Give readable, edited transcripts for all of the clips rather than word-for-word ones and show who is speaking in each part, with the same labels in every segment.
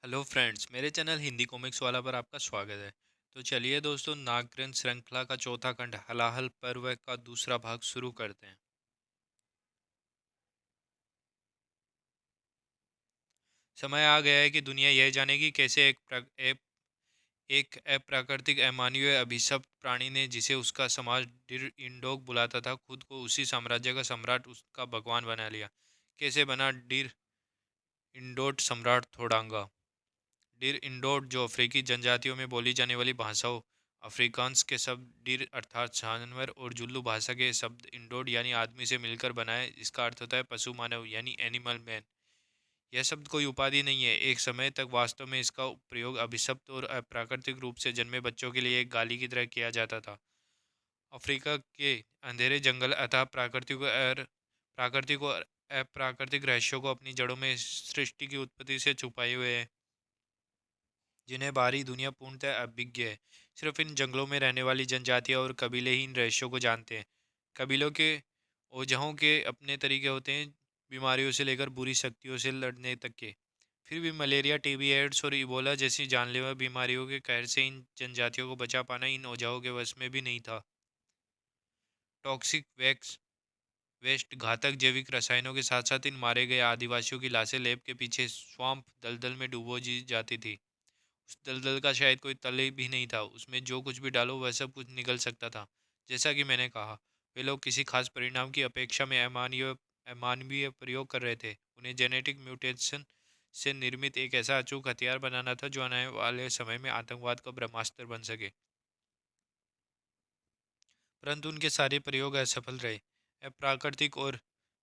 Speaker 1: Hello friends, मेरे channel Hindi comics वाला पर आपका स्वागत है। तो चलिए दोस्तों, नागरन श्रृंखला का चौथा खंड हलाहल पर्व का दूसरा भाग शुरू करते हैं। समय आ गया है कि दुनिया यह जानेगी कैसे एक अप्राकृतिक अमानवीय अभिशप्त प्राणी ने, जिसे उसका समाज डिर इंडोक बुलाता था, खुद को उसी साम्राज्य का सम्राट, उसका भगवान बना लिया। कैसे बना डिर इंडोट सम्राट थोडांगा। डिर इंडोट, जो अफ्रीकी जनजातियों में बोली जाने वाली भाषाओं अफ्रीकांस के शब्द डिर अर्थात जानवर और जुल्लू भाषा के शब्द इंडोट यानी आदमी से मिलकर बना है, जिसका अर्थ होता है पशु मानव यानी एनिमल मैन। यह शब्द कोई उपाधि नहीं है। एक समय तक वास्तव में इसका प्रयोग अभिशप्त और अप्राकृतिक रूप से जन्मे बच्चों के लिए एक गाली की तरह किया जाता था। अफ्रीका के अंधेरे जंगल अतः प्राकृतिक और अप्राकृतिक रहस्यों को अपनी जड़ों में सृष्टि की उत्पत्ति से छुपाए हुए हैं, जिन्हें बाहरी दुनिया पूर्णतः अभिज्ञ है। सिर्फ इन जंगलों में रहने वाली जनजातियां और कबीले ही इन रहस्यों को जानते हैं। कबीलों के ओझाओं के अपने तरीके होते हैं, बीमारियों से लेकर बुरी शक्तियों से लड़ने तक के। फिर भी मलेरिया, टीबी, एड्स और इबोला जैसी जानलेवा बीमारियों के कहर से इन जनजातियों को बचा पाना इन ओझाओं के वश में भी नहीं था। टॉक्सिक वैक्स वेस्ट, घातक जैविक रसायनों के साथ साथ इन मारे गए आदिवासियों की लाशें लैब के पीछे स्वाम्प दलदल में डुबो जी जाती थी। उस दलदल का शायद कोई तल भी नहीं था, उसमें जो कुछ भी डालो वह सब कुछ निकल सकता था। जैसा कि मैंने कहा, वे लोग किसी खास परिणाम की अपेक्षा में अमानवीय अमानवीय प्रयोग कर रहे थे। उन्हें जेनेटिक म्यूटेशन से निर्मित एक ऐसा अचूक हथियार बनाना था जो आने वाले समय में आतंकवाद का ब्रह्मास्त्र बन सके। परंतु उनके सारे प्रयोग असफल रहे। अप्राकृतिक और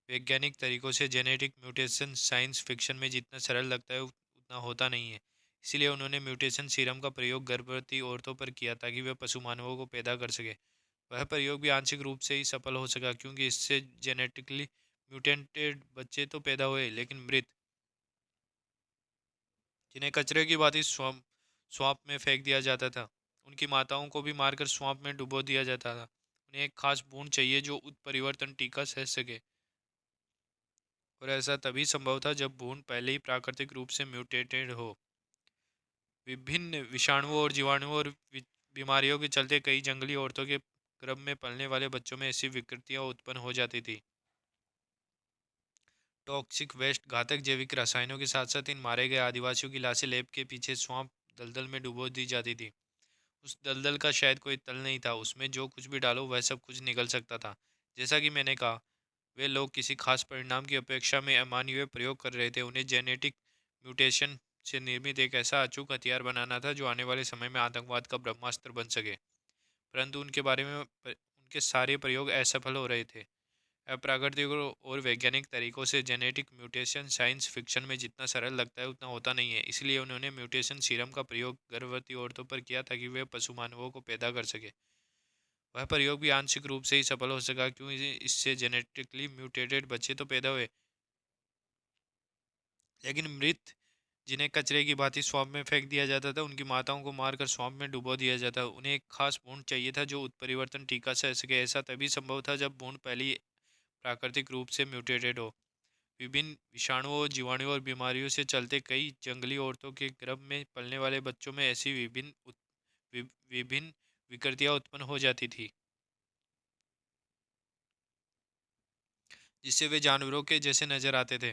Speaker 1: वैज्ञानिक तरीकों से जेनेटिक म्यूटेशन साइंस फिक्शन में जितना सरल लगता है उतना होता नहीं है। इसीलिए उन्होंने म्यूटेशन सीरम का प्रयोग गर्भवती औरतों पर किया ताकि वे पशु मानवों को पैदा कर सके। वह प्रयोग भी आंशिक रूप से ही सफल हो सका, क्योंकि इससे जेनेटिकली म्यूटेंटेड बच्चे तो पैदा हुए, लेकिन मृत, जिन्हें कचरे की भांति स्वाप में फेंक दिया जाता था, उनकी माताओं को भी मारकर स्वाप में डुबो दिया जाता था। उन्हें एक खास बूंद चाहिए जो उत्परिवर्तन टीका सह सके, और ऐसा तभी संभव था जब भ्रूण पहले ही प्राकृतिक रूप से म्यूटेटेड हो। विभिन्न विषाणुओं और जीवाणुओं और बीमारियों के चलते कई जंगली औरतों के गर्भ में पलने वाले बच्चों में ऐसी विकृतियां उत्पन्न हो जाती थी। टॉक्सिक वेस्ट, घातक जैविक रसायनों के साथ साथ इन मारे गए आदिवासियों की लाशें लैब के पीछे स्वाम्प दलदल में डुबो दी जाती थी। उस दलदल का शायद कोई तल नहीं था, उसमें जो कुछ भी डालो वह सब कुछ निकल सकता था। जैसा कि मैंने कहा, वे लोग किसी खास परिणाम की अपेक्षा में अमानवीय प्रयोग कर रहे थे। उन्हें जेनेटिक म्यूटेशन से निर्मित एक ऐसा अचूक हथियार बनाना था जो आने वाले समय में आतंकवाद का ब्रह्मास्त्र बन सके। परंतु उनके सारे प्रयोग असफल हो रहे थे। अप्राकृतिक और वैज्ञानिक तरीकों से जेनेटिक म्यूटेशन साइंस फिक्शन में जितना सरल लगता है उतना होता नहीं है। इसलिए उन्होंने म्यूटेशन सीरम का प्रयोग गर्भवती औरतों पर किया ताकि वे पशु मानवों को पैदा कर सके। वह प्रयोग भी आंशिक रूप से ही सफल हो सका, क्योंकि इससे जेनेटिकली म्यूटेटेड बच्चे तो पैदा हुए, लेकिन मृत, जिन्हें कचरे की भांति स्वाब में फेंक दिया जाता था, उनकी माताओं को मारकर स्वाब में डुबो दिया जाता। उन्हें एक खास भ्रूण चाहिए था जो उत्परिवर्तन टीका सह सके। ऐसा तभी संभव था जब भ्रूण पहले ही प्राकृतिक रूप से म्यूटेटेड हो। विभिन्न विषाणुओं, जीवाणुओं और बीमारियों से चलते कई जंगली औरतों के गर्भ में पलने वाले बच्चों में ऐसी विभिन्न विकृतियां उत्पन्न हो जाती थी, जिससे वे जानवरों के जैसे नजर आते थे।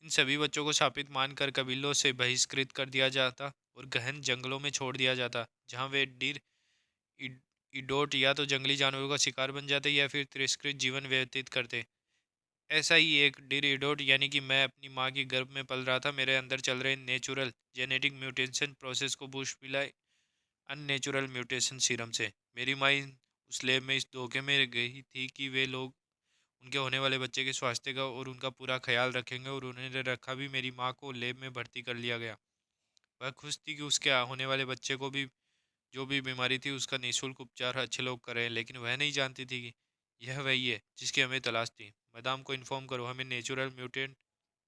Speaker 1: इन सभी बच्चों को शापित मानकर कबीलों से बहिष्कृत कर दिया जाता और गहन जंगलों में छोड़ दिया जाता, जहां वे इड, इडोट या तो जंगली जानवरों का शिकार बन जाते या फिर तिरस्कृत जीवन व्यतीत करते। ऐसा ही एक डिर इडोट यानी कि मैं अपनी माँ की गर्भ में पल रहा था, मेरे अंदर चल रहे नेचुरल जेनेटिक म्यूटेशन प्रोसेस को बूस्ट मिला अननेचुरल म्यूटेशन सीरम से। मेरी माँ उस लैब में इस धोखे में गई थी कि वे लोग उनके होने वाले बच्चे के स्वास्थ्य का और उनका पूरा ख्याल रखेंगे, और उन्होंने रखा भी। मेरी माँ को लैब में भर्ती कर लिया गया। वह खुश थी कि उसके होने वाले बच्चे को भी जो भी बीमारी थी उसका निःशुल्क उपचार अच्छे लोग कर रहे हैं, लेकिन वह नहीं जानती थी कि यह वही है जिसकी हमें तलाश थी। मैदाम को इन्फॉर्म करो, हमें नेचुरल म्यूटेंट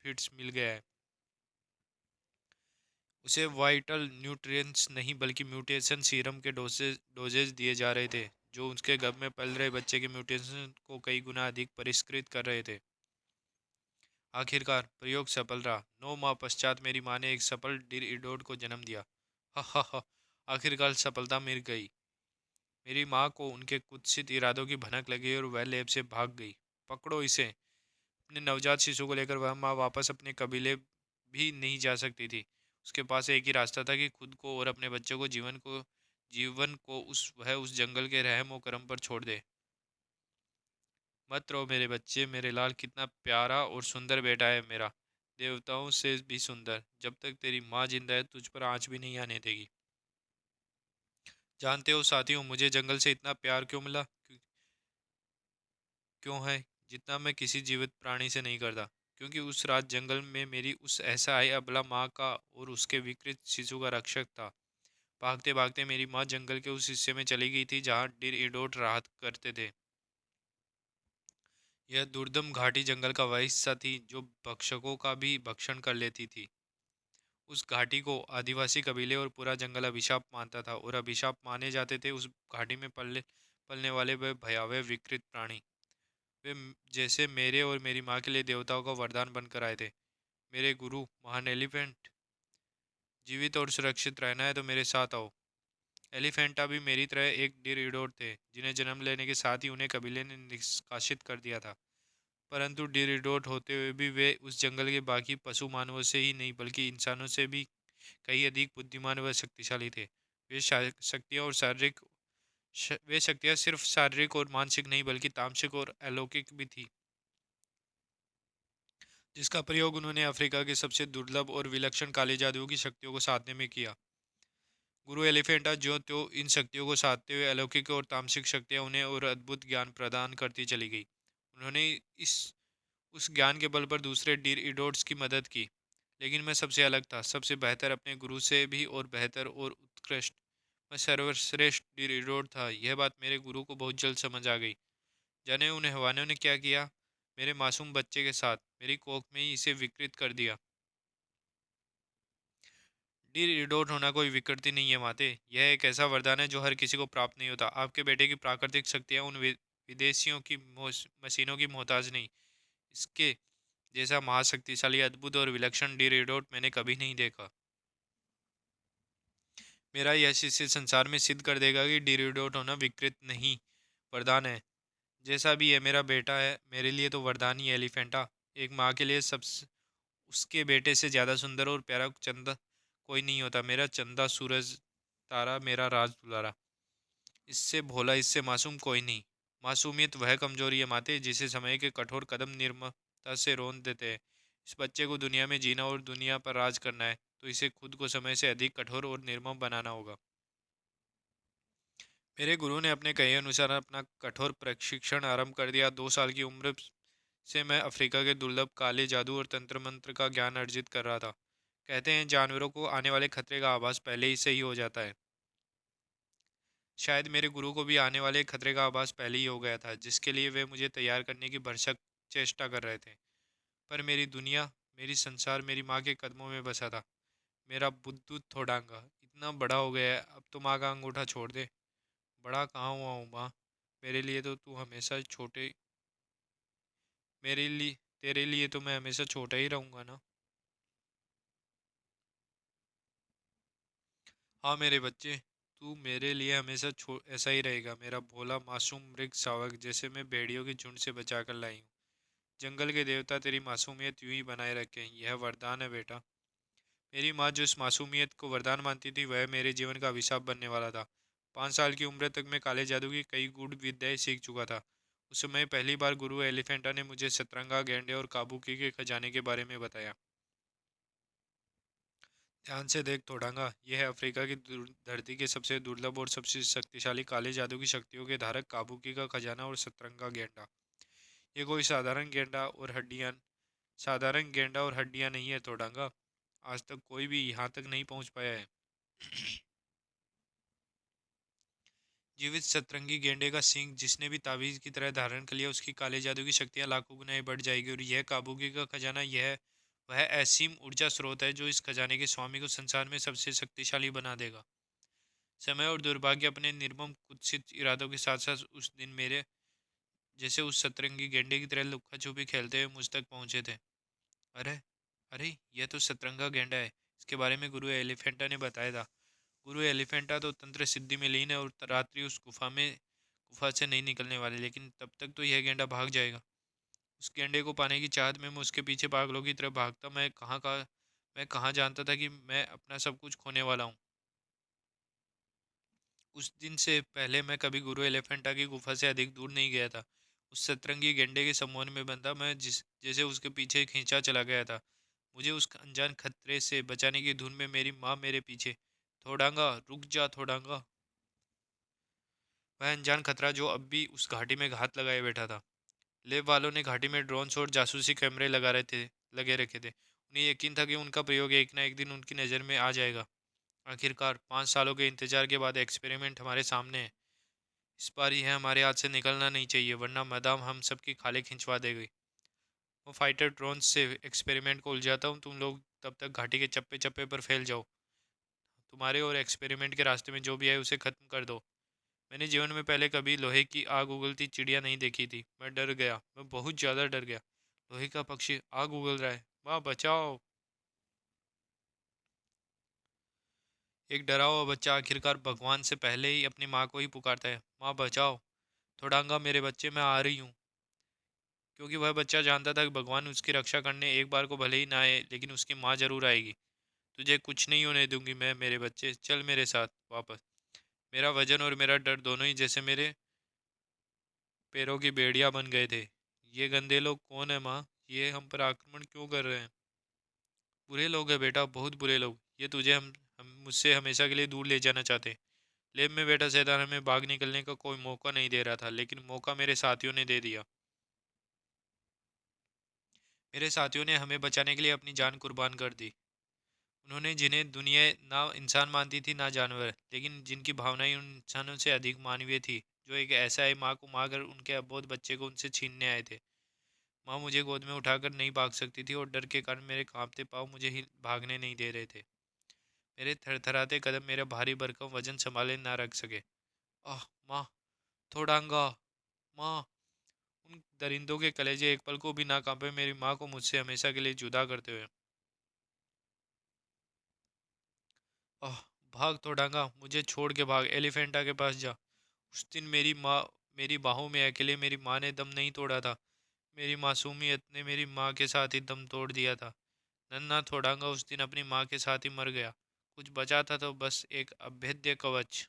Speaker 1: फिट्स मिल गया है। उसे वाइटल न्यूट्रिएंट्स नहीं बल्कि म्यूटेशन सीरम के डोजेज दिए जा रहे थे, जो उसके गर्भ में पल रहे बच्चे के म्यूटेशन को कई गुना अधिक परिष्कृत कर रहे थे। आखिरकार प्रयोग सफल रहा। 9 माह पश्चात मेरी माँ ने एक सफल डिरिडोर को जन्म दिया। हा हा हा। आखिरकार सफलता मिल गई। मेरी माँ को उनके कुत्सित इरादों की भनक लगी और वह लेब से भाग गई। पकड़ो इसे। अपने नवजात शिशु को लेकर वह माँ वापस अपने कबीले भी नहीं जा सकती थी। उसके पास एक ही रास्ता था कि खुद को और अपने बच्चों को जीवन को उस जंगल के रहम और करम पर छोड़ दे। मत रहो मेरे बच्चे, मेरे लाल, कितना प्यारा और सुंदर बेटा है मेरा, देवताओं से भी सुंदर। जब तक तेरी माँ जिंदा है तुझ पर आँच भी नहीं आने देगी। जानते हो साथियों, मुझे जंगल से इतना प्यार क्यों मिला? क्यों है? जितना मैं किसी जीवित प्राणी से नहीं करता। क्योंकि उस रात जंगल में मेरी उस असहाय अबला माँ का और उसके विकृत शिशु का रक्षक था। भागते भागते मेरी माँ जंगल के उस हिस्से में चली गई थी जहाँ डिर इडोट रहा करते थे। यह दुर्गम घाटी जंगल का वह हिस्सा थी जो भक्षकों का भी भक्षण कर लेती थी। उस घाटी को आदिवासी कबीले और पूरा जंगल अभिशाप मानता था, और अभिशाप माने जाते थे उस घाटी में पलने पलने वाले वह भयावह विकृत प्राणी। जैसे मेरे और मेरी माँ के लिए देवताओं का वरदान बनकर आए थे। मेरे गुरु महान एलिफेंट, जीवित और सुरक्षित रहना है तो मेरे साथ आओ। एलिफेंटा भी मेरी तरह एक डिरिडोर थे, जिन्हें जन्म लेने के साथ ही उन्हें कबीले ने निष्कासित कर दिया था। परंतु डिरिडोर होते हुए भी वे उस जंगल के बाकी पशु मानवों से ही नहीं बल्कि इंसानों से भी कहीं अधिक बुद्धिमान व शक्तिशाली थे। शक्तियाँ और वे शक्तियाँ सिर्फ शारीरिक और मानसिक नहीं बल्कि तामसिक और अलौकिक भी थी, जिसका प्रयोग उन्होंने अफ्रीका के सबसे दुर्लभ और विलक्षण काले जादुओं की शक्तियों को साधने में किया। गुरु एलिफेंटा जो तो इन शक्तियों को साधते हुए अलौकिक और तामसिक शक्तियाँ उन्हें और अद्भुत ज्ञान प्रदान करती चली गई। उन्होंने इस उस ज्ञान के बल पर दूसरे डीर इडोट्स की मदद की। लेकिन मैं सबसे अलग था, सबसे बेहतर, अपने गुरु से भी और बेहतर और उत्कृष्ट। मैं सर्वश्रेष्ठ डीर इडोट था। यह बात मेरे गुरु को बहुत जल्द समझ आ गई। जाने उन हैवानों ने क्या किया? मेरे मासूम बच्चे के साथ मेरी कोख में ही इसे विकृत कर दिया। डिडोट होना कोई विकृति नहीं है माते, यह एक ऐसा वरदान है जो हर किसी को प्राप्त नहीं होता। आपके बेटे की प्राकृतिक शक्तियाँ उन विदेशियों की मशीनों की मोहताज नहीं। इसके जैसा महाशक्तिशाली, अद्भुत और विलक्षण डिडोट मैंने कभी नहीं देखा। मेरा यह शिष्य संसार में सिद्ध कर देगा कि डिडोट होना विकृत नहीं, वरदान है। जैसा भी है, मेरा बेटा है, मेरे लिए तो वरदान ही है एलिफेंटा। एक माँ के लिए सब उसके बेटे से ज़्यादा सुंदर और प्यारा चंदा कोई नहीं होता। मेरा चंदा सूरज तारा, मेरा राज दुलारा, इससे भोला, इससे मासूम कोई नहीं। मासूमियत वह कमजोरी है माते जिसे समय के कठोर कदम निर्ममता से रोन देते हैं। इस बच्चे को दुनिया में जीना और दुनिया पर राज करना है तो इसे खुद को समय से अधिक कठोर और निर्मम बनाना होगा। मेरे गुरु ने अपने कहे अनुसार अपना कठोर प्रशिक्षण आरंभ कर दिया। 2 साल की उम्र से मैं अफ्रीका के दुर्लभ काले जादू और तंत्र मंत्र का ज्ञान अर्जित कर रहा था। कहते हैं जानवरों को आने वाले खतरे का आभास पहले ही से ही हो जाता है। शायद मेरे गुरु को भी आने वाले खतरे का आभास पहले ही हो गया था, जिसके लिए वे मुझे तैयार करने की भरसक चेष्टा कर रहे थे। पर मेरी दुनिया, मेरी संसार मेरी माँ के कदमों में बसा था। मेरा बुद्धू थोड़ांगा इतना बड़ा हो गया है, अब तो माँ का अंगूठा छोड़ दे। बड़ा कहाँ हुआ हूँ माँ, मेरे लिए तो तू हमेशा छोटे मेरे लिए तेरे लिए तो मैं हमेशा छोटा ही रहूँगा ना। हाँ मेरे बच्चे, तू मेरे लिए हमेशा ऐसा ही रहेगा, मेरा भोला मासूम मृग शावक, जैसे मैं भेड़ियों के झुंड से बचा कर लाई हूँ। जंगल के देवता तेरी मासूमियत यूं ही बनाए रखें, यह वरदान है बेटा। मेरी माँ जो इस मासूमियत को वरदान मानती थी वह मेरे जीवन का अभिशाप बनने वाला था। 5 साल की उम्र तक मैं काले जादू की कई गूढ़ विद्याएं सीख चुका था। उस समय पहली बार गुरु एलिफेंटा ने मुझे सतरंगा, गेंडे और काबूकी के खजाने के बारे में बताया। ध्यान से देख तोड़ांगा, यह है अफ्रीका की धरती के सबसे दुर्लभ और सबसे शक्तिशाली काले जादू की शक्तियों के धारक काबूकी का खजाना और सतरंगा गेंडा। ये कोई साधारण गेंडा और हड्डियां नहीं है तोड़ांगा। आज तक कोई भी यहाँ तक नहीं पहुँच पाया है। जीवित सतरंगी गेंडे का सींग जिसने भी ताबीज की तरह धारण कर लिया, उसकी काले जादू की शक्तियाँ लाखों गुना बढ़ जाएगी। और यह काबूकी का खजाना, यह वह असीम ऊर्जा स्रोत है जो इस खजाने के स्वामी को संसार में सबसे शक्तिशाली बना देगा। समय और दुर्भाग्य अपने निर्मम कुत्सित इरादों के साथ साथ उस दिन मेरे जैसे उस सतरंगी गेंडे की तरह लुक्का छुपी खेलते हुए मुझ तक पहुंचे थे। अरे, अरे, यह तो सतरंगा गैंडा है। इसके बारे में गुरु एलिफेंटा ने बताया था। गुरु एलिफेंटा तो तंत्र सिद्धि में लीन है और रात्रि उस गुफा से नहीं निकलने वाले, लेकिन तब तक तो यह गेंडा भाग जाएगा। उस गेंडे को पाने की चाहत में मैं उसके पीछे पागलों की तरह भागता। मैं कहाँ जानता था कि मैं अपना सब कुछ खोने वाला हूँ। उस दिन से पहले मैं कभी गुरु एलिफेंटा की गुफा से अधिक दूर नहीं गया था। उस सतरंगी गेंडे के सम्मोहन में बंधा मैं जिस जैसे उसके पीछे खींचा चला गया था। मुझे उस अनजान खतरे से बचाने की धुन में मेरी माँ मेरे पीछे, थोड़ांगा रुक जा थोड़ांगा। वह अनजान खतरा जो अब भी उस घाटी में घात लगाए बैठा था। लेब वालों ने घाटी में ड्रोन्स और जासूसी कैमरे लगे रखे थे। उन्हें यकीन था कि उनका प्रयोग एक ना एक दिन उनकी नज़र में आ जाएगा। आखिरकार 5 सालों के इंतजार के बाद एक्सपेरिमेंट हमारे सामने है। इस बार यह हमारे हाथ से निकलना नहीं चाहिए, वरना मदाम हम सबकी खाले खिंचवा देगी। वो फाइटर ड्रोन से एक्सपेरिमेंट को उलझाता हूँ, तुम लोग तब तक घाटी के चप्पे चप्पे पर फैल जाओ। तुम्हारे और एक्सपेरिमेंट के रास्ते में जो भी है उसे ख़त्म कर दो। मैंने जीवन में पहले कभी लोहे की आग उगलती चिड़िया नहीं देखी थी। मैं डर गया, मैं बहुत ज़्यादा डर गया। लोहे का पक्षी आग उगल रहा है, माँ बचाओ। एक डरा हुआ बच्चा आखिरकार भगवान से पहले ही अपनी माँ को ही पुकारता है, माँ बचाओ। थोड़ांगा मेरे बच्चे, मैं आ रही हूँ। क्योंकि वह बच्चा जानता था कि भगवान उसकी रक्षा करने एक बार को भले ही ना आए, लेकिन उसकी माँ जरूर आएगी। तुझे कुछ नहीं होने दूंगी मैं, मेरे बच्चे चल मेरे साथ वापस। मेरा वजन और मेरा डर दोनों ही जैसे मेरे पैरों की बेड़ियां बन गए थे। ये गंदे लोग कौन है माँ? ये हम पर आक्रमण क्यों कर रहे हैं? बुरे लोग हैं बेटा, बहुत बुरे लोग। ये तुझे हम मुझसे हमेशा के लिए दूर ले जाना चाहते हैं। लेब में बेटा शैतान हमें भाग निकलने का कोई मौका नहीं दे रहा था, लेकिन मौका मेरे साथियों ने दे दिया। मेरे साथियों ने हमें बचाने के लिए अपनी जान कुर्बान कर दी। उन्होंने जिन्हें दुनिया ना इंसान मानती थी ना जानवर, लेकिन जिनकी भावनाएं उन इंसानों से अधिक मानवीय थी, जो एक ऐसा है माँ को मार कर उनके अबोध बच्चे को उनसे छीनने आए थे। माँ मुझे गोद में उठाकर नहीं भाग सकती थी और डर के कारण मेरे कांपते पाँव मुझे ही भागने नहीं दे रहे थे। मेरे थरथराते कदम मेरा भारी भरकम वजन संभाले ना रख सके। आह माँ, थोड़ांगा, माँ। उन दरिंदों के कलेजे एक पल को भी ना कांपे मेरी माँ को मुझसे हमेशा के लिए जुदा करते हुए। आह, भाग थोड़ांगा, मुझे छोड़ के भाग, एलिफेंटा के पास जा। उस दिन मेरी बाहों में अकेले मेरी माँ ने दम नहीं तोड़ा था। मेरी मासूमियत ने मेरी माँ के साथ ही दम तोड़ दिया था। नन्हा थोड़ांगा उस दिन अपनी माँ के साथ ही मर गया। कुछ बचा था तो बस एक अभेद्य कवच।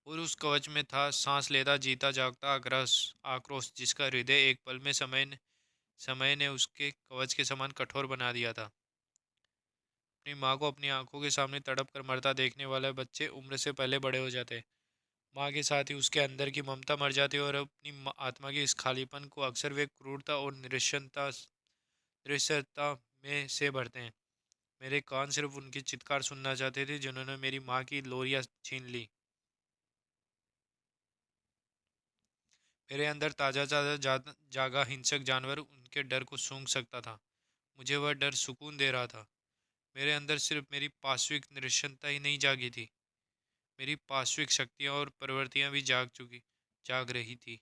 Speaker 1: और उस कवच में था सांस लेता जीता जागता आक्रोश, जिसका हृदय एक पल में समय ने उसके कवच के समान कठोर बना दिया था। अपनी माँ को अपनी आंखों के सामने तड़प कर मरता देखने वाले बच्चे उम्र से पहले बड़े हो जाते। माँ के साथ ही उसके अंदर की ममता मर जाती है और अपनी आत्मा के इस खालीपन को अक्सर वे क्रूरता और निरक्षरता में से भरते हैं। मेरे कान सिर्फ उनकी चित्कार सुनना चाहते थे जिन्होंने मेरी माँ की लोरियाँ छीन ली। मेरे अंदर ताज़ा ताज़ा जागा हिंसक जानवर उनके डर को सूंघ सकता था। मुझे वह डर सुकून दे रहा था। मेरे अंदर सिर्फ मेरी पाश्विक निरक्षरता ही नहीं जागी थी, मेरी पाश्विक शक्तियाँ और प्रवृत्तियाँ भी जाग रही थी।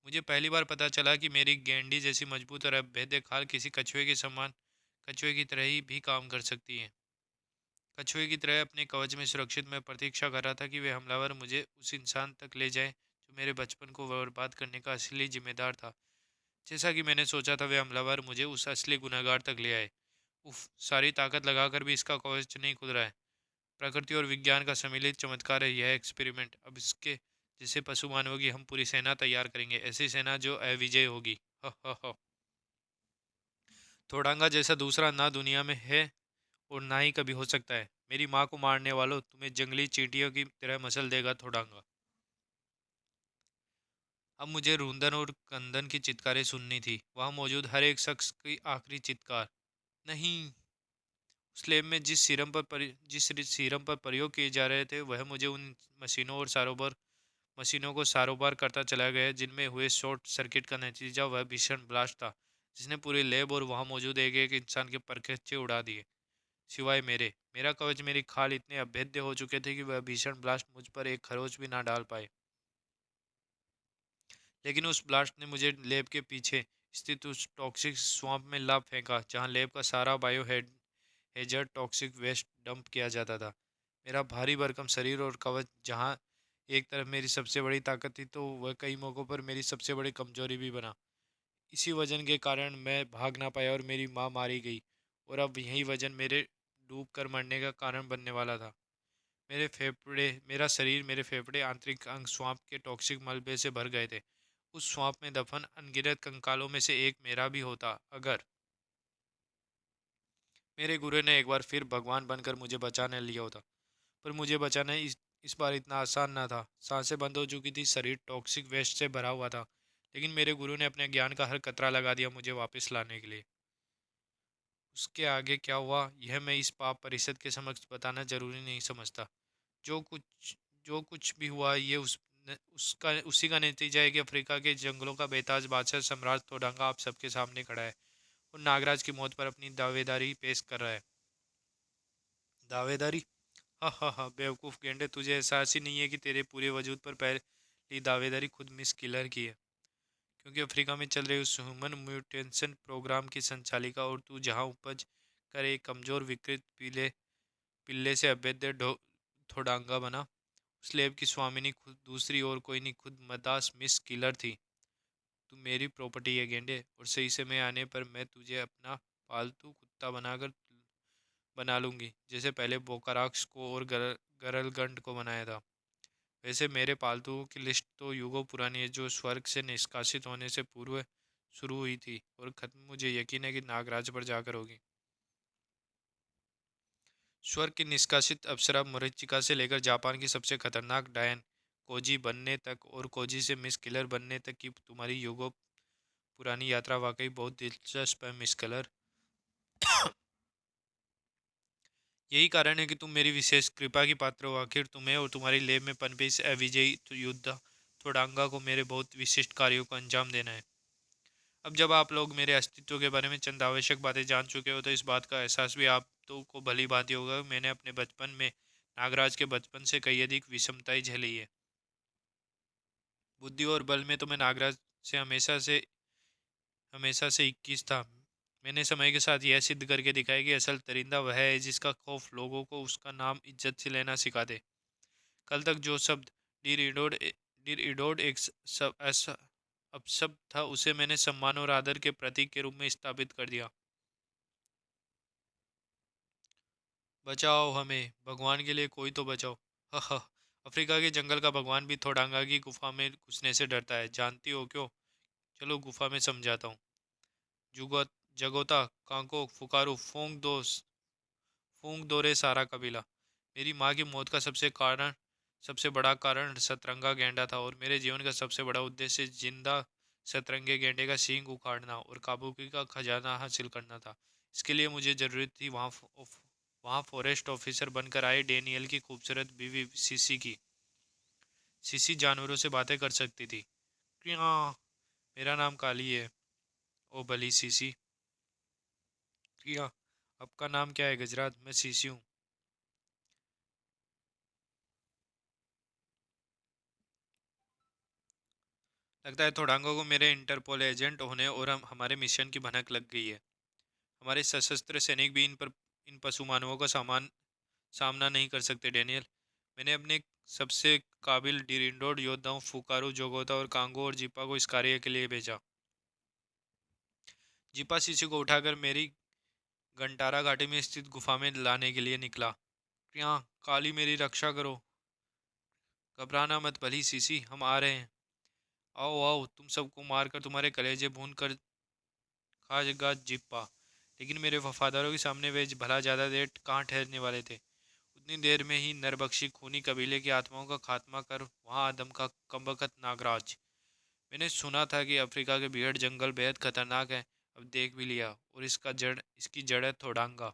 Speaker 1: मुझे पहली बार पता चला कि मेरी गेंडी जैसी मजबूत और अभेद्य खाल किसी कछुए की तरह ही भी काम कर सकती है। कछुए की तरह अपने कवच में सुरक्षित मैं प्रतीक्षा कर रहा था कि वे हमलावर मुझे उस इंसान तक ले जाए जो मेरे बचपन को बर्बाद करने का असली जिम्मेदार था। जैसा कि मैंने सोचा था, वे हमलावर मुझे उस असली गुनहगार तक ले आए। उफ, सारी ताकत लगाकर भी इसका कवच नहीं खुल रहा है। प्रकृति और विज्ञान का सम्मिलित चमत्कार है यह एक्सपेरिमेंट। अब इसके जैसे पशु मानवों की हम पूरी सेना तैयार करेंगे, ऐसी सेना जो अविजय होगी। ह ह ह। थोड़ांगा जैसा दूसरा ना दुनिया में है और ना ही कभी हो सकता है। मेरी माँ को मारने वालों, तुम्हें जंगली चींटियों की तरह मसल देगा थोड़ांगा। अब मुझे रुंदन और कंदन की चित्कारें सुननी थी, वहाँ मौजूद हर एक शख्स की आखिरी चित्कार। नहीं। स्लेब में जिस सीरम पर प्रयोग किए जा रहे थे, वह मुझे उन मशीनों को सारोबार करता चला गया जिनमें हुए शॉर्ट सर्किट का नतीजा वह भीषण ब्लास्ट था जिसने पूरी लैब और वहां मौजूद एक एक इंसान के परखच्चे उड़ा दिए। सिवाय मेरा कवच, मेरी खाल इतने अभेद्य हो चुके थे कि वह भीषण ब्लास्ट मुझ पर एक खरोच भी ना डाल पाए। लेकिन उस ब्लास्ट ने मुझे लैब के पीछे स्थित उस टॉक्सिक स्वाम्प में ला फेंका जहाँ लैब का सारा biohazard toxic waste dump किया जाता था। मेरा भारी भरकम शरीर और कवच जहाँ एक तरफ मेरी सबसे बड़ी ताकत थी, तो वह कई मौक़ों पर मेरी सबसे बड़ी कमजोरी भी बना। इसी वजन के कारण मैं भाग ना पाया और मेरी माँ मारी गई, और अब यही वजन मेरे डूब कर मरने का कारण बनने वाला था। मेरा शरीर, मेरे फेफड़े, आंतरिक अंग स्वाम्प के टॉक्सिक मलबे से भर गए थे। उस स्वाम्प में दफन अनगिनत कंकालों में से एक मेरा भी होता अगर मेरे गुरु ने एक बार फिर भगवान बनकर मुझे बचाने लिया होता। पर मुझे बचाना इस बार इतना आसान ना था। सांसें बंद हो चुकी थी, शरीर टॉक्सिक वेस्ट से भरा हुआ था, लेकिन मेरे गुरु ने अपने ज्ञान का हर कतरा लगा दिया मुझे वापस लाने के लिए। उसके आगे क्या हुआ, यह मैं इस पाप परिषद के समक्ष बताना जरूरी नहीं समझता। जो कुछ जो कुछ भी हुआ, ये उसका उसी का नतीजा है कि अफ्रीका के जंगलों का बेताज बादशाह सम्राट तोडंगा आप सबके सामने खड़ा है और नागराज की मौत पर अपनी दावेदारी पेश कर रहा है। दावेदारी? हाँ हाँ हाँ, बेवकूफ़ गेंडे, तुझे एहसास ही नहीं है कि तेरे पूरे वजूद पर पहली दावेदारी खुद मिस किलर की है, क्योंकि अफ्रीका में चल रहे उस ह्यूमन म्यूटेशन प्रोग्राम की संचालिका और तू जहाँ उपज कर एक कमज़ोर विकृत पीले पिल्ले से अभेद्य थोडांगा बना, उस लैब की स्वामिनी खुद दूसरी और कोई नहीं, खुद मदास मिस किलर थी। तू मेरी प्रॉपर्टी है गेंडे, और सही समय आने पर मैं तुझे अपना पालतू कुत्ता बना लूँगी, जैसे पहले बोकाराक्स को और गरलगंड को बनाया था। वैसे मेरे पालतुओं की लिस्ट तो युगों पुरानी है, जो स्वर्ग से निष्कासित होने से पूर्व शुरू हुई थी और ख़त्म मुझे यकीन है कि नागराज पर जाकर होगी। स्वर्ग की निष्कासित अप्सरा मरीचिका से लेकर जापान की सबसे खतरनाक डायन कोजी बनने तक, और कोजी से मिस किलर बनने तक की तुम्हारी युगों पुरानी यात्रा वाकई बहुत दिलचस्प है मिस कलर। यही कारण है कि तुम मेरी विशेष कृपा की पात्र हो। आखिर तुम्हें और तुम्हारी लेब में पनपे इस अविजयी योद्धा थोडांगा को मेरे बहुत विशिष्ट कार्यों को अंजाम देना है। अब जब आप लोग मेरे अस्तित्व के बारे में चंद आवश्यक बातें जान चुके हो, तो इस बात का एहसास भी आप तो को भली भांति होगा कि मैंने अपने बचपन में नागराज के बचपन से कई अधिक विषमताएं झेली है। बुद्धि और बल में तो मैं नागराज से हमेशा से 21 था। मैंने समय के साथ यह सिद्ध करके दिखाया कि असल दरिंदा वह है जिसका खौफ लोगों को उसका नाम इज्जत से लेना सिखा दे। कल तक जो शब्द डिर इडोड एक सब ऐसा अपशब्द था, उसे मैंने सम्मान और आदर के प्रतीक के रूप में स्थापित कर दिया। बचाओ हमें, भगवान के लिए कोई तो बचाओ। हा हा। अफ्रीका के जंगल का भगवान भी थोडांगा की गुफा में घुसने से डरता है, जानती हो क्यों? चलो गुफा में समझाता हूँ। जुगत जगोता कांको फुकारू फूंक दो रे सारा कबीला। मेरी माँ की मौत का सबसे बड़ा कारण सतरंगा गेंडा था, और मेरे जीवन का सबसे बड़ा उद्देश्य जिंदा सतरंगे गेंडे का सींग उखाड़ना और काबुकी का खजाना हासिल करना था। इसके लिए मुझे ज़रूरत थी वहाँ फॉरेस्ट ऑफिसर बनकर आए डेनियल की खूबसूरत बीवी सीसी की। सीसी जानवरों से बातें कर सकती थी। क्यां, मेरा नाम काली है। ओ भली सीसी। क्यां, आपका नाम क्या है गजराज? मैं सीसी हूँ। लगता है थोड़ांगों को मेरे इंटरपोल एजेंट होने और हमारे मिशन की भनक लग गई है। हमारे सशस्त्र सैनिक भी इन पशु मानवों का सामना नहीं कर सकते डेनियल। मैंने अपने सबसे काबिल डिरिंडोड योद्धाओं फुकारू जोगोता और कांगो और जीपा को इस कार्य के लिए भेजा। जीपा सीसी को उठाकर मेरी गंटारा घाटी में स्थित गुफा में लाने के लिए निकला। यहाँ काली, मेरी रक्षा करो। घबराना मत भली सीसी, हम आ रहे हैं। आओ आओ, तुम सबको मारकर तुम्हारे कलेजे भून कर खाएगा जिप्पा। लेकिन मेरे वफादारों के सामने वे भला ज़्यादा देर कहाँ ठहरने वाले थे। उतनी देर में ही नरबख्शी खूनी कबीले की आत्माओं का खात्मा कर वहाँ आदम का कमबख्त नागराज। मैंने सुना था कि अफ्रीका के बीहड़ जंगल बेहद खतरनाक है, अब देख भी लिया, और इसकी जड़ है थोडांगा।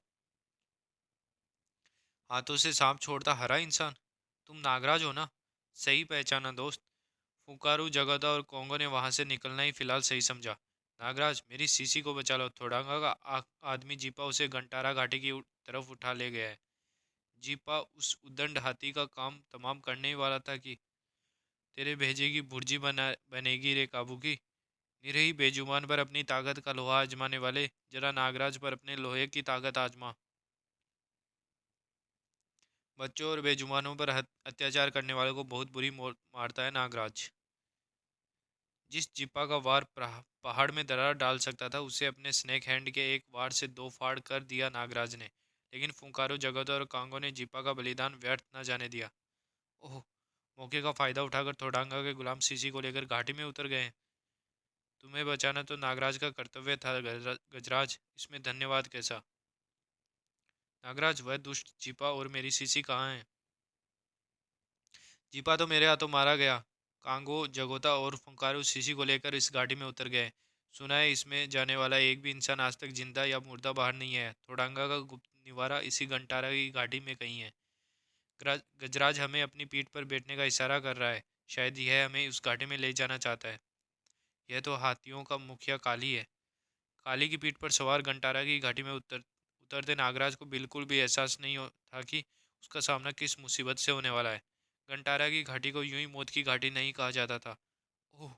Speaker 1: हाथों से सांप छोड़ता हरा इंसान। तुम नागराज हो ना? सही पहचाना दोस्त। फुकारू जगदा और कोंगो ने वहां से निकलना ही फिलहाल सही समझा। नागराज, मेरी सीसी को बचा लो। थोड़ांगा का आदमी जीपा उसे घंटारा घाटी की तरफ उठा ले गया है। जीपा उस उदंड हाथी का काम तमाम करने ही वाला था कि तेरे भेजे की भुर्जी बनेगी रे काबू की। निरही बेजुबान पर अपनी ताकत का लोहा आजमाने वाले, जरा नागराज पर अपने लोहे की ताकत आजमा। बच्चों और बेजुबानों पर अत्याचार करने वालों को बहुत बुरी मौत मारता है नागराज। जिस जिप्पा का वार पहाड़ में दरार डाल सकता था, उसे अपने स्नेक हैंड के एक वार से दो फाड़ कर दिया नागराज ने। लेकिन फुंकारो जगत और कांगो ने जिप्पा का बलिदान व्यर्थ न जाने दिया। ओह! मौके का फायदा उठाकर थोडांगा के गुलाम सीसी को लेकर घाटी में उतर गए। तुम्हें बचाना तो नागराज का कर्तव्य था गजराज, इसमें धन्यवाद कैसा। नागराज, वह दुष्ट जिपा और मेरी सीसी कहाँ है। जीपा तो मेरे हाथों मारा गया। कांगो, जगोता और फुंकारू सीसी को लेकर इस गाड़ी में उतर गए। सुना है इसमें जाने वाला एक भी इंसान आज तक जिंदा या मुर्दा बाहर नहीं है। थोडांगा का गुप्त निवारा इसी घंटारा की गाड़ी में कहीं है। गजराज हमें अपनी पीठ पर बैठने का इशारा कर रहा है। शायद यह हमें उस घाटी में ले जाना चाहता है। यह तो हाथियों का मुखिया काली है। काली की पीठ पर सवार घंटारा की घाटी में उतरते नागराज को बिल्कुल भी एहसास नहीं था कि उसका सामना किस मुसीबत से होने वाला है। घंटारा की घाटी को यूं ही मौत की घाटी नहीं कहा जाता था। ओह!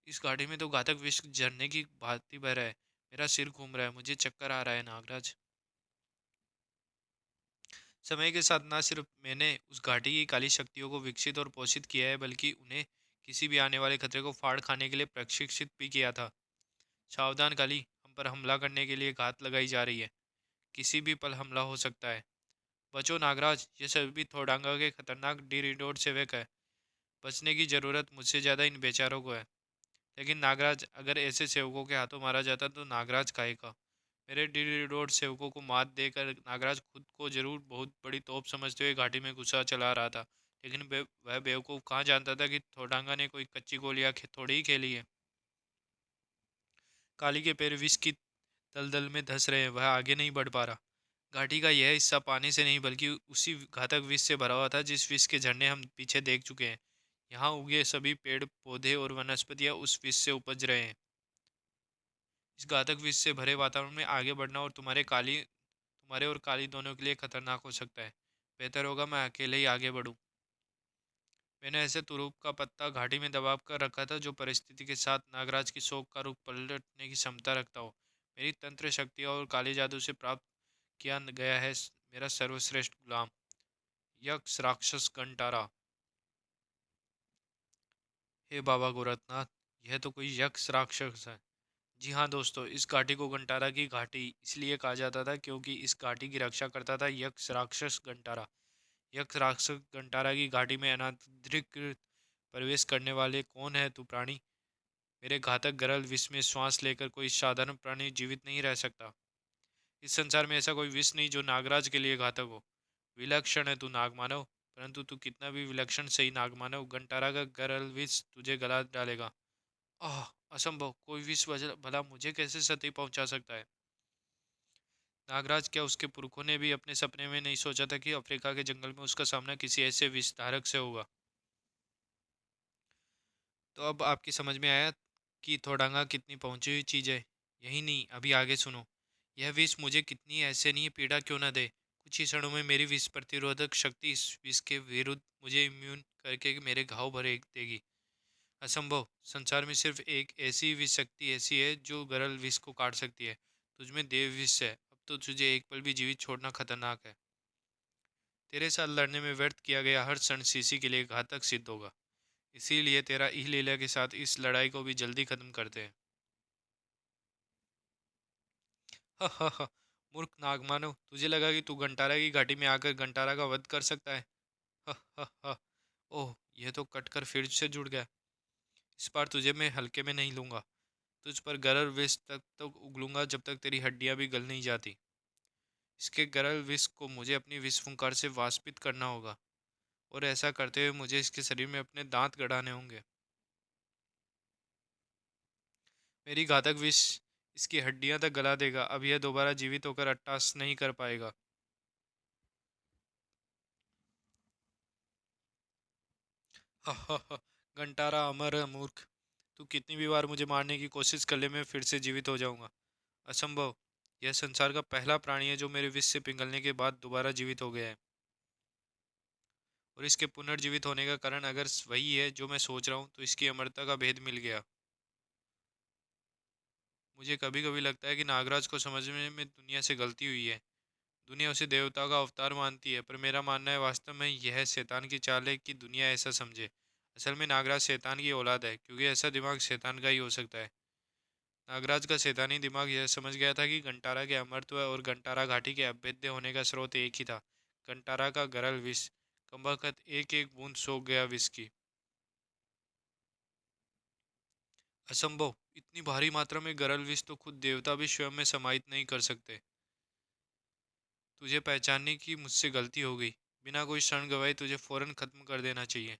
Speaker 1: इस घाटी में तो घातक विष झरने की भांति बह रहा है। मेरा सिर घूम रहा है, मुझे चक्कर आ रहा है नागराज। समय के साथ न सिर्फ मैंने उस घाटी की काली शक्तियों को विकसित और पोषित किया है, बल्कि उन्हें किसी भी आने वाले खतरे को फाड़ खाने के लिए प्रशिक्षित भी किया था। सावधान काली, हम पर हमला करने के लिए घात लगाई जा रही है। किसी भी पल हमला हो सकता है। बचो नागराज, ये सभी थोडांगा के खतरनाक डीरिडोर सेवक है। बचने की जरूरत मुझसे ज़्यादा इन बेचारों को है। लेकिन नागराज, अगर ऐसे सेवकों के हाथों मारा जाता तो नागराज काहे का। मेरे डीरिडोर सेवकों को मात देकर नागराज खुद को जरूर बहुत बड़ी तोप समझते हुए घाटी में घुसा चला रहा था। लेकिन वह बेवकूफ़ कहाँ जानता था कि थोडांगा ने कोई कच्ची गोलियां थोड़ी ही खेली है। काली के पैर विष की दलदल में धंस रहे हैं, वह आगे नहीं बढ़ पा रहा। घाटी का यह हिस्सा पानी से नहीं बल्कि उसी घातक विष से भरा हुआ था जिस विष के झरने हम पीछे देख चुके हैं। यहाँ उगे सभी पेड़ पौधे और वनस्पतियाँ उस विष से उपज रहे हैं। इस घातक विष से भरे वातावरण में आगे बढ़ना और तुम्हारे और काली दोनों के लिए खतरनाक हो सकता है। बेहतर होगा मैं अकेले ही आगे बढ़ूं। मैंने ऐसे तुरूप का पत्ता घाटी में दबाव कर रखा था जो परिस्थिति के साथ नागराज की शोक का रूप पलटने की क्षमता रखता हो। मेरी तंत्र शक्तियाँ और काले जादू से प्राप्त किया गया है मेरा सर्वश्रेष्ठ गुलाम, यक्ष राक्षस घंटारा। हे बाबा गोरखनाथ, यह तो कोई यक्ष राक्षस है। जी हाँ दोस्तों, इस घाटी को घंटारा की घाटी इसलिए कहा जाता था क्योंकि इस घाटी की रक्षा करता था यक्ष राक्षस घंटारा। यक्ष राक्षस घंटारा की घाटी में अनाधिकृत प्रवेश करने वाले कौन है तू प्राणी। मेरे घातक गरल विष में श्वास लेकर कोई साधारण प्राणी जीवित नहीं रह सकता। इस संसार में ऐसा कोई विष नहीं जो नागराज के लिए घातक हो। विलक्षण है तू नागमानव, परंतु तू कितना भी विलक्षण सही नागमानव, घंटारा का गरल विष तुझे गला डालेगा। आह! असंभव, कोई विष भला मुझे कैसे क्षति पहुंचा सकता है। नागराज, क्या उसके पुरखों ने भी अपने सपने में नहीं सोचा था कि अफ्रीका के जंगल में उसका सामना किसी ऐसे विषधारक से होगा। तो अब आपकी समझ में आया कि थोडांगा कितनी पहुंची हुई चीज़ है। यही नहीं, अभी आगे सुनो। यह विष मुझे कितनी असहनीय पीड़ा क्यों न दे। कुछ ही क्षणों में मेरी विष प्रतिरोधक शक्ति इस विष के विरुद्ध मुझे इम्यून करके मेरे घाव भरे देगी। असंभव, संसार में सिर्फ एक ऐसी विष शक्ति ऐसी है जो गरल विष को काट सकती है। तुझमें देव विष है। अब तो तुझे एक पल भी जीवित छोड़ना खतरनाक है। तेरे साथ लड़ने में व्यर्थ किया गया हर क्षण सीसी के लिए घातक सिद्ध होगा। इसीलिए तेरा ई लीला के साथ इस लड़ाई को भी जल्दी खत्म करते हैं। हा हा हा। मूर्ख नागमानव, तुझे लगा कि तू घंटारा की घाटी में आकर घंटारा का वध कर सकता है। हा हा हा। ओह, यह तो कटकर फिर से जुड़ गया। इस बार तुझे मैं हल्के में नहीं लूंगा। तुझ पर गरल विष तक तक उगलूंगा जब तक तेरी हड्डियां भी गल नहीं जाती। इसके गरल विष को मुझे अपनी विष फुंकार से वाष्पित करना होगा, और ऐसा करते हुए मुझे इसके शरीर में अपने दांत गड़ाने होंगे। मेरी घातक विष इसकी हड्डियां तक गला देगा। अब यह दोबारा जीवित होकर अट्टास नहीं कर पाएगा। हा हा हा। घंटारा अमर है मूर्ख। तू कितनी भी बार मुझे मारने की कोशिश कर ले, मैं फिर से जीवित हो जाऊंगा। असंभव। यह संसार का पहला प्राणी है जो मेरे विष से पिघलने के बाद दोबारा जीवित हो गया है। और इसके पुनर्जीवित होने का कारण अगर वही है जो मैं सोच रहा हूँ तो इसकी अमरता का भेद मिल गया। मुझे कभी कभी लगता है कि नागराज को समझने में दुनिया से गलती हुई है। दुनिया उसे देवता का अवतार मानती है, पर मेरा मानना है वास्तव में यह शैतान की चाल है कि दुनिया ऐसा समझे। असल में नागराज शैतान की औलाद है, क्योंकि ऐसा दिमाग शैतान का ही हो सकता है। नागराज का शैतानी दिमाग यह समझ गया था कि गंटारा के अमरत्व और गंटारा घाटी के अभेद्य होने का स्रोत एक ही था। गंटारा का गरल विष। कमबख्त एक एक बूंद सोख गया विष की। असंभव! इतनी भारी मात्रा में गरल विष तो खुद देवता भी स्वयं में समाहित नहीं कर सकते। तुझे पहचानने की मुझसे गलती हो गई। बिना कोई क्षण गवाए तुझे फौरन खत्म कर देना चाहिए।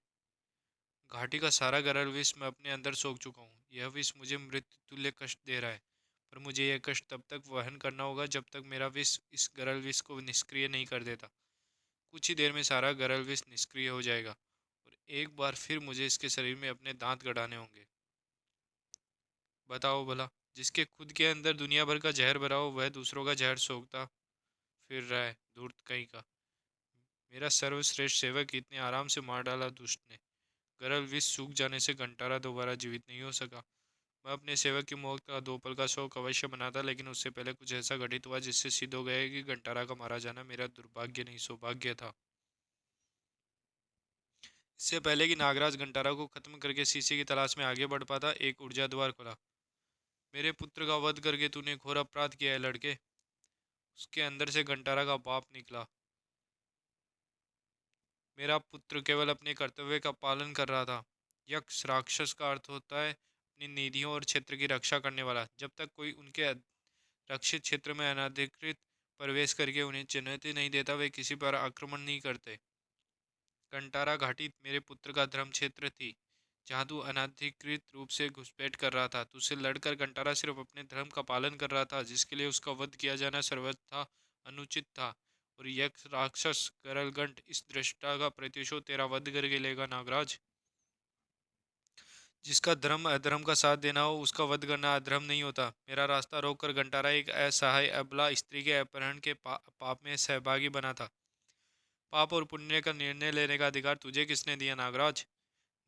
Speaker 1: घाटी का सारा गरल विष मैं अपने अंदर सोख चुका हूँ। यह विष मुझे मृत्यु तुल्य कष्ट दे रहा है, पर मुझे यह कष्ट तब तक वहन करना होगा जब तक मेरा विष इस गरल विष को निष्क्रिय नहीं कर देता। कुछ ही देर में सारा गरल विष निष्क्रिय हो जाएगा, और एक बार फिर मुझे इसके शरीर में अपने दांत गड़ाने होंगे। बताओ भला, जिसके खुद के अंदर दुनिया भर का जहर भरा हो, वह दूसरों का जहर सोखता फिर रहा है, धूर्त कहीं का। मेरा सर्वश्रेष्ठ सेवक इतने आराम से मार डाला दुष्ट ने। गरल विष सूख जाने से घंटारा दोबारा जीवित नहीं हो सका। मैं अपने सेवक की मौत का 2 पल का शोक अवश्य मनाता, लेकिन उससे पहले कुछ ऐसा घटित हुआ जिससे सिद्ध हो गया कि घंटारा का मारा जाना मेरा दुर्भाग्य नहीं सौभाग्य था। इससे पहले कि नागराज घंटारा को खत्म करके शीशे की तलाश में आगे बढ़ पाता, एक ऊर्जा द्वार खुला। मेरे पुत्र का वध करके तूने घोर अपराध किया है लड़के। उसके अंदर से घंटारा का बाप निकला। मेरा पुत्र केवल अपने कर्तव्य का पालन कर रहा था। यक्ष राक्षस का अर्थ होता है अपनी निधियों और क्षेत्र की रक्षा करने वाला। जब तक कोई उनके रक्षित क्षेत्र में अनधिकृत प्रवेश करके उन्हें चुनौती नहीं देता, वे किसी पर आक्रमण नहीं करते। कंटारा घाटी मेरे पुत्र का धर्म क्षेत्र थी, जहाँ तू अनधिकृत रूप से घुसपैठ कर रहा था। तुझसे लड़कर कंटारा सिर्फ अपने धर्म का पालन कर रहा था, जिसके लिए उसका वध किया जाना सर्वथा अनुचित था। और यक्ष राक्षस गरलगंट इस दृष्टा का प्रतिशोध तेरा वध करके लेगा नागराज। जिसका धर्म अधर्म का साथ देना हो, उसका वध करना अधर्म नहीं होता। मेरा रास्ता रोककर घंटारा एक असहाय अबला स्त्री के अपहरण के पाप में सहभागी बना था। पाप और पुण्य का निर्णय लेने का अधिकार तुझे किसने दिया नागराज?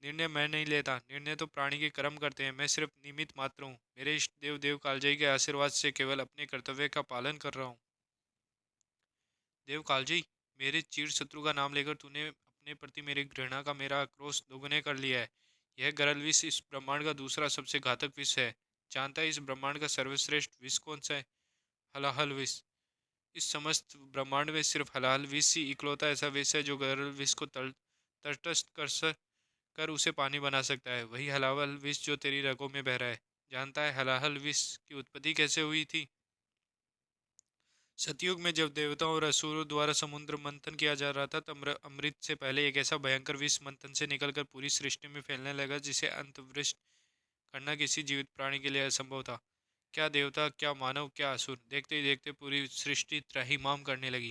Speaker 1: निर्णय मैं नहीं लेता, निर्णय तो प्राणी के कर्म करते हैं। मैं सिर्फ निमित्त मात्र हूँ। मेरे इष्ट देव देव कालजयी के आशीर्वाद से केवल अपने कर्तव्य का पालन कर रहा हूँ। देव कालजयी, मेरे चिर शत्रु का नाम लेकर तूने अपने प्रति मेरी घृणा का मेरा आक्रोश दोगुने कर लिया है। यह गरल विष इस ब्रह्मांड का दूसरा सबसे घातक विष है। जानता है इस ब्रह्मांड का सर्वश्रेष्ठ विष कौन सा है? हलाहल विष। इस समस्त ब्रह्मांड में सिर्फ हलाहल विष ही इकलौता ऐसा विष है जो गरल विष को तटस्थ कर उसे पानी बना सकता है। वही हलाहल विष जो तेरी रगों में बह रहा है। जानता है हलाहल विष की उत्पत्ति कैसे हुई थी? सतयुग में जब देवताओं और असुरों द्वारा समुद्र मंथन किया जा रहा था, तब अमृत से पहले एक ऐसा भयंकर विष मंथन से निकलकर पूरी सृष्टि में फैलने लगा, जिसे अंतर्वृष्ट करना किसी जीवित प्राणी के लिए असंभव था। क्या देवता, क्या मानव, क्या असुर! देखते ही देखते पूरी सृष्टि त्राहिमाम करने लगी।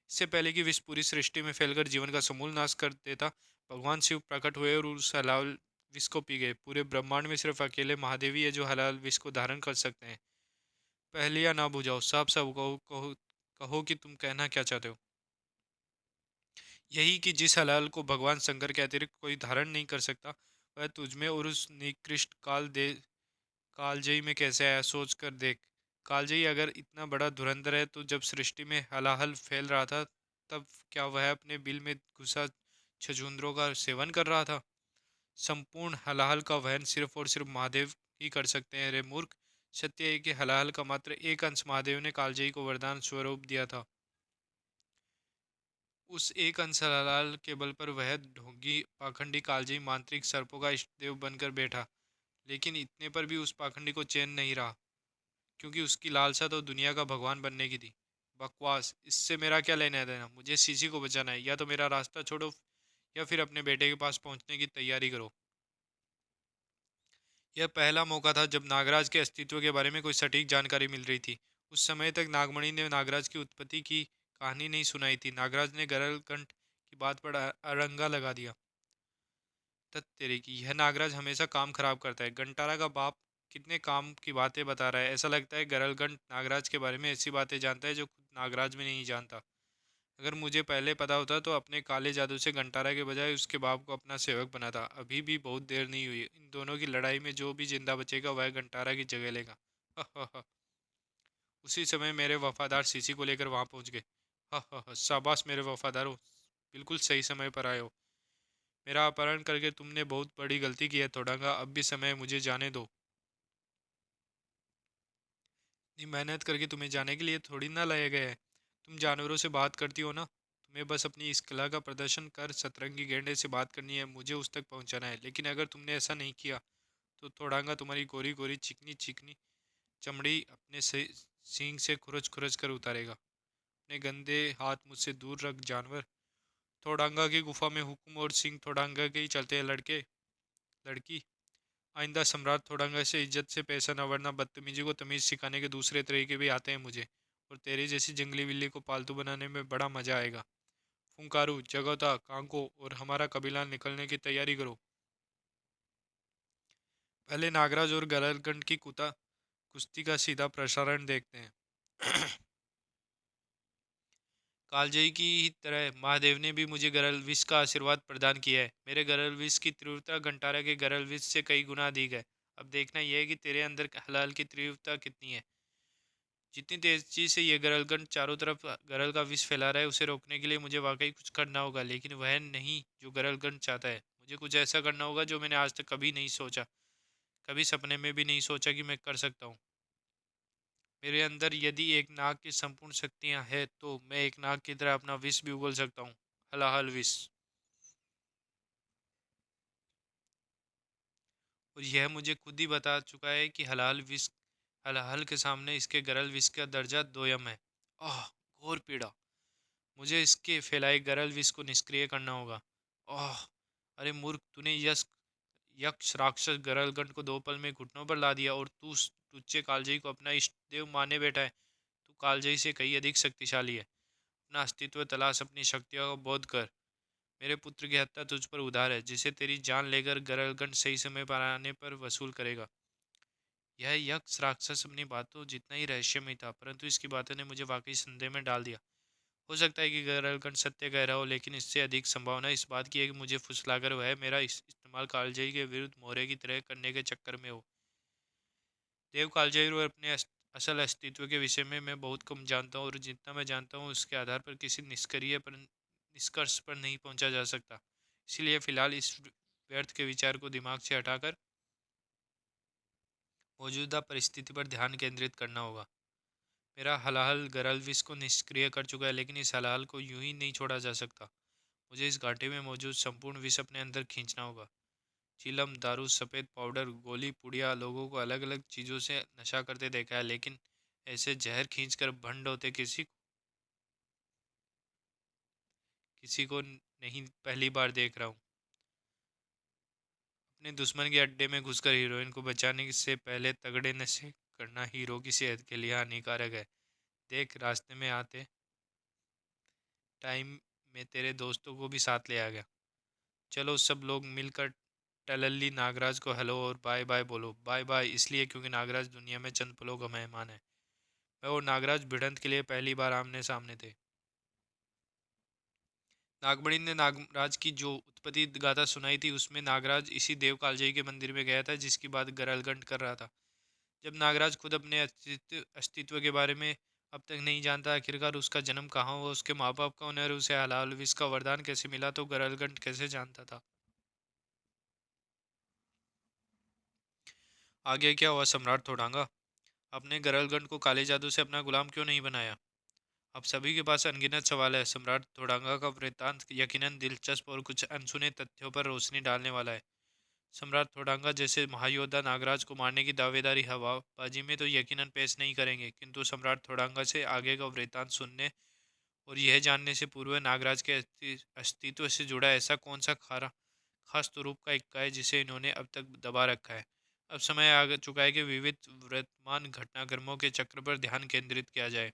Speaker 1: इससे पहले कि विष पूरी सृष्टि में फैलकर जीवन का समूल नाश कर देता, भगवान शिव प्रकट हुए और उस हलाल विष को पी गए। पूरे ब्रह्मांड में सिर्फ अकेले महादेव ही है जो हलाल विष को धारण कर सकते हैं। पहले या ना बुझाओ, साफ साफ कहो, कहो, कहो कि तुम कहना क्या चाहते हो। यही कि जिस हलाल को भगवान शंकर के अतिरिक्त कोई धारण नहीं कर सकता, वह तुझमें और उस निकृष्ट कालजयी में कैसे आया, सोच कर देख। कालजयी अगर इतना बड़ा धुरंधर है, तो जब सृष्टि में हलाहल फैल रहा था, तब क्या वह अपने बिल में घुसा छछूंदरों का सेवन कर रहा था? संपूर्ण हलाहल का वहन सिर्फ और सिर्फ महादेव ही कर सकते हैं रे मूर्ख। सत्य है कि हलाहल का मात्र एक अंश महादेव ने कालजयी को वरदान स्वरूप दिया था। उस एक अंश हलाल के बल पर वह ढोंगी पाखंडी कालजयी मांत्रिक सर्पों का इष्टदेव बनकर बैठा। लेकिन इतने पर भी उस पाखंडी को चैन नहीं रहा, क्योंकि उसकी लालसा तो दुनिया का भगवान बनने की थी। बकवास! इससे मेरा क्या लेना देना? मुझे सीसी को बचाना है। या तो मेरा रास्ता छोड़ो, या फिर अपने बेटे के पास पहुंचने की तैयारी करो। यह पहला मौका था जब नागराज के अस्तित्व के बारे में कोई सटीक जानकारी मिल रही थी। उस समय तक नागमणि ने नागराज की उत्पत्ति की कहानी नहीं सुनाई थी। नागराज ने गरलकंठ की बात पर अड़ंगा लगा दिया। तत् तेरे की, यह नागराज हमेशा काम खराब करता है। घंटारा का बाप कितने काम की बातें बता रहा है। ऐसा लगता है गरलगंठ नागराज के बारे में ऐसी बातें जानता है जो खुद नागराज में नहीं जानता। अगर मुझे पहले पता होता तो अपने काले जादू से घंटारा के बजाय उसके बाप को अपना सेवक बनाता। अभी भी बहुत देर नहीं हुई, इन दोनों की लड़ाई में जो भी जिंदा बचेगा वह घंटारा की जगह लेगा। उसी समय मेरे वफादार सीसी को लेकर वहां पहुंच गए। शाबाश मेरे वफादारों, बिल्कुल सही समय पर आए हो। मेरा अपहरण करके तुमने बहुत बड़ी गलती की है थोड़ांगा, अब भी समय है, मुझे जाने दो। इतनी मेहनत करके तुम्हें जाने के लिए थोड़ी ना लाया गया है। तुम जानवरों से बात करती हो ना, तुम्हें बस अपनी इस कला का प्रदर्शन कर सतरंगी गेंडे से बात करनी है, मुझे उस तक पहुंचाना है। लेकिन अगर तुमने ऐसा नहीं किया तो थोड़ांगा तुम्हारी गोरी गोरी चिकनी चिकनी चमड़ी अपने से सींग से खुरच खुरच कर उतारेगा। अपने गंदे हाथ मुझसे दूर रख जानवर। थोड़ांगा की गुफा में हुक्म और सिंह थोड़ांगा के ही चलते हैं लड़के लड़की। आइंदा सम्राट थोड़ांगा से इज्जत से पैसा न, वरना बदतमीजी को तमीज सिखाने के दूसरे तरीके भी आते हैं मुझे। और तेरी जैसी जंगली बिल्ली को पालतू बनाने में बड़ा मजा आएगा। फुंकारू, जगोता, कांको और हमारा कबीला निकलने की तैयारी करो। पहले नागराज और गरलगंड की कुश्ती का सीधा प्रसारण देखते हैं। कालजयी की ही तरह महादेव ने भी मुझे गरल विष का आशीर्वाद प्रदान किया है। मेरे गरल विष की तीव्रता घंटारा के गरल विष से कई गुना अधिक है। अब देखना यह है कि तेरे अंदर हलाल की तीव्रता कितनी है। जितनी तेजी से ये गरलगंड चारों तरफ गरल का विष फैला रहा है, उसे रोकने के लिए मुझे वाकई कुछ करना होगा, लेकिन वह नहीं जो गरलगंड चाहता है। मुझे कुछ ऐसा करना होगा जो मैंने आज तक कभी नहीं सोचा, कभी सपने में भी नहीं सोचा कि मैं कर सकता हूँ। मेरे अंदर यदि एक नाग की संपूर्ण शक्तियाँ हैं तो मैं एक नाग की तरह अपना विष भी उगल सकता हूँ। हलाहल विष। और यह मुझे खुद ही बता चुका है कि हलाल विष, हलाहल के सामने इसके गरल विष का दर्जा दोयम है। आह, घोर पीड़ा। मुझे इसके फैलाए गरल विष को निष्क्रिय करना होगा। आह, अरे मूर्ख, तूने यश यक्ष राक्षस गरलगंड को 2 पल में घुटनों पर ला दिया, और तू तुच्चे कालजयी को अपना इष्ट देव माने बैठा है। तू कालजयी से कहीं अधिक शक्तिशाली है। अपना अस्तित्व तलाश, अपनी शक्तियों का बोध कर। मेरे पुत्र की हत्या तुझ पर उधार है, जिसे तेरी जान लेकर गरलगंड सही समय पर आने पर वसूल करेगा। यह यक्ष राक्षस अपनी बातों जितना ही रहस्यमय था, परंतु इसकी बातों ने मुझे वाकई संदेह में डाल दिया। हो सकता है कि गरलगंड सत्य कह रहा हो, लेकिन इससे अधिक संभावना इस बात की है कि मुझे फुसलाकर वह मेरा इस्तेमाल कालजयी के विरुद्ध मोहरे की तरह करने के चक्कर में हो। देव कालजयी और अपने असल अस्तित्व के विषय में मैं बहुत कम जानता हूँ, और जितना मैं जानता हूँ उसके आधार पर किसी निष्कर्ष पर नहीं पहुंचा जा सकता। इसलिए फिलहाल इस व्यर्थ के विचार को दिमाग से हटाकर मौजूदा परिस्थिति पर ध्यान केंद्रित करना होगा। मेरा हलाहल गरल विष को निष्क्रिय कर चुका है, लेकिन इस हलाहल को यूं ही नहीं छोड़ा जा सकता। मुझे इस घाटे में मौजूद संपूर्ण विष अपने अंदर खींचना होगा। चिलम, दारू, सफ़ेद पाउडर, गोली पुड़िया, लोगों को अलग अलग चीज़ों से नशा करते देखा है, लेकिन ऐसे जहर खींचकर भंड होते किसी को नहीं, पहली बार देख रहा हूँ। अपने दुश्मन के अड्डे में घुसकर हीरोइन को बचाने से पहले तगड़े नशे करना हीरो की सेहत के लिए हानिकारक है। देख, रास्ते में आते टाइम में तेरे दोस्तों को भी साथ ले आ गया। चलो सब लोग मिलकर टलल्ली नागराज को हेलो और बाय बाय बोलो। बाय बाय इसलिए क्योंकि नागराज दुनिया में चंद पलों का मेहमान है। मैं और नागराज भिड़ंत के लिए पहली बार आमने सामने थे। नागमणि ने नागराज की जो उत्पत्ति गाथा सुनाई थी, उसमें नागराज इसी देव कालजयी के मंदिर में गया था जिसकी बात गरलगंड कर रहा था। जब नागराज खुद अपने अस्तित्व के बारे में अब तक नहीं जानता, आखिरकार उसका जन्म कहाँ हुआ, उसके माँ बाप कौन है और उसे हलाल विष का वरदान कैसे मिला, तो गरलगंड कैसे जानता था। आगे क्या हुआ सम्राट थोड़ांगा? अपने गरलगंड को काले जादू से अपना गुलाम क्यों नहीं बनाया? अब सभी के पास अनगिनत सवाल है। सम्राट थोड़ांगा का वृत्तांत यकीनन दिलचस्प और कुछ अनसुने तथ्यों पर रोशनी डालने वाला है। सम्राट थोड़ांगा जैसे महायोद्धा नागराज को मारने की दावेदारी हवाबाजी में तो यकीनन पेश नहीं करेंगे, किंतु सम्राट थोड़ांगा से आगे का वृत्तांत सुनने और यह जानने से पूर्व नागराज के अस्तित्व से जुड़ा ऐसा कौन सा खास स्वरूप का इक्का है जिसे इन्होंने अब तक दबा रखा है। अब समय आ चुका है कि विविध वर्तमान घटनाक्रमों के चक्र पर ध्यान केंद्रित किया जाए।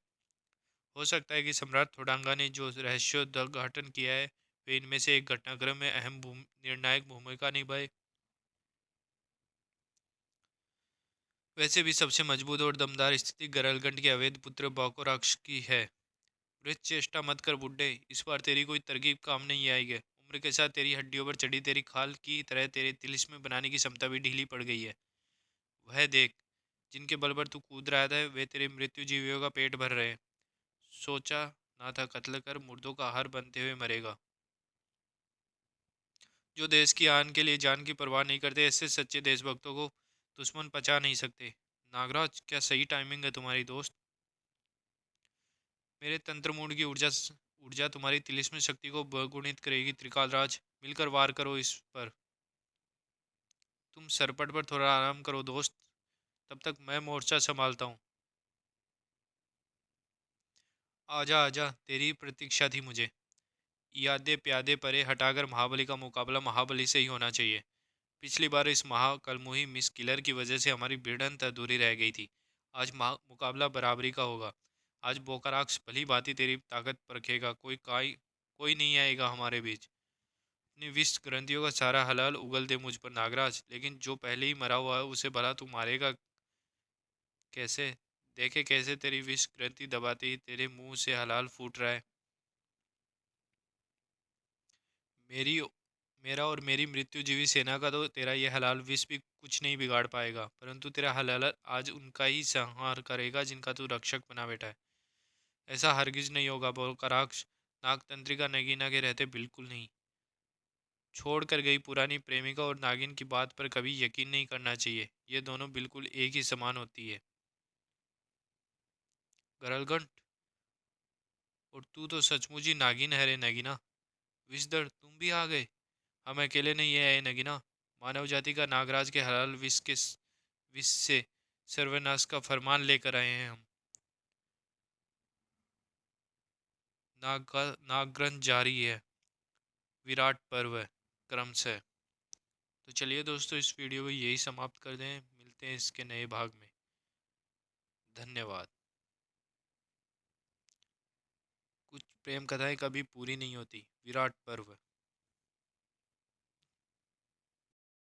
Speaker 1: हो सकता है कि सम्राट थोड़ांगा ने जो रहस्योद्घाटन किया है, वे इनमें से एक घटनाक्रम में निर्णायक भूमिका निभाए। वैसे भी सबसे मजबूत और दमदार स्थिति गरलगंड के अवैध पुत्र बौकोराक्ष की है। वृथ चेष्टा मत कर बुड्ढे, इस बार तेरी कोई तरकीब काम नहीं आएगी। उम्र के साथ तेरी हड्डियों पर चढ़ी तेरी खाल की तरह तेरे तिलिस्म बनाने की क्षमता भी ढीली पड़ गई है। वह देख, जिनके बल पर तू कूद रहा था वे तेरे मृत्यु जीवियों का पेट भर रहे हैं। सोचा ना था कत्ल कर मुर्दों का आहार बनते हुए मरेगा। जो देश की आन के लिए जान की परवाह नहीं करते, ऐसे सच्चे देशभक्तों को दुश्मन पचा नहीं सकते। नागराज, क्या सही टाइमिंग है तुम्हारी दोस्त। मेरे तंत्र मूड की ऊर्जा तुम्हारी तिलिस्म शक्ति को बहुगुणित करेगी। त्रिकालराज, मिलकर वार करो इस पर। तुम सरपट पर थोड़ा आराम करो दोस्त, तब तक मैं मोर्चा संभालता हूँ। आजा आजा, तेरी प्रतीक्षा थी मुझे। यादे प्यादे परे हटाकर महाबली का मुकाबला महाबली से ही होना चाहिए। पिछली बार इस महाकलमुही मिस किलर की वजह से हमारी भिड़ंत अधूरी रह गई थी। आज मुकाबला बराबरी का होगा। आज बोकाराक्स भली भांति तेरी ताकत परखेगा। कोई नहीं आएगा हमारे बीच। अपनी विष ग्रंथियों का सारा हलाल उगल दे मुझ पर नागराज, लेकिन जो पहले ही मरा हुआ है उसे भला तू मारेगा कैसे। देखे कैसे तेरी विष ग्रंथि दबाते ही तेरे मुंह से हलाल फूट रहा है। मेरी मेरा और मेरी मृत्युजीवी सेना का तो तेरा ये हलाल विष भी कुछ नहीं बिगाड़ पाएगा, परंतु तेरा हलाल आज उनका ही संहार करेगा जिनका तू रक्षक बना बैठा है। ऐसा हरगिज नहीं होगा बोलकराक्ष। नागतंत्रिका नगीना के रहते बिल्कुल नहीं। छोड़ कर गई पुरानी प्रेमिका और नागिन की बात पर कभी यकीन नहीं करना चाहिए। ये दोनों बिल्कुल एक ही समान होती है। गरलगंट, और तू तो सचमुच ही नागिन है रे नगीना। विषधर, तुम भी आ गए। हम अकेले नहीं आए नगीना। मानव जाति का नागराज के हलाल विष से सर्वनाश का फरमान लेकर आए हैं हम। नागग्रंथ जारी है। विराट पर्व क्रम से। तो चलिए दोस्तों, इस वीडियो को यही समाप्त कर दें। मिलते हैं इसके नए भाग में। धन्यवाद। कुछ प्रेम कथाएं कभी पूरी नहीं होती। विराट पर्व।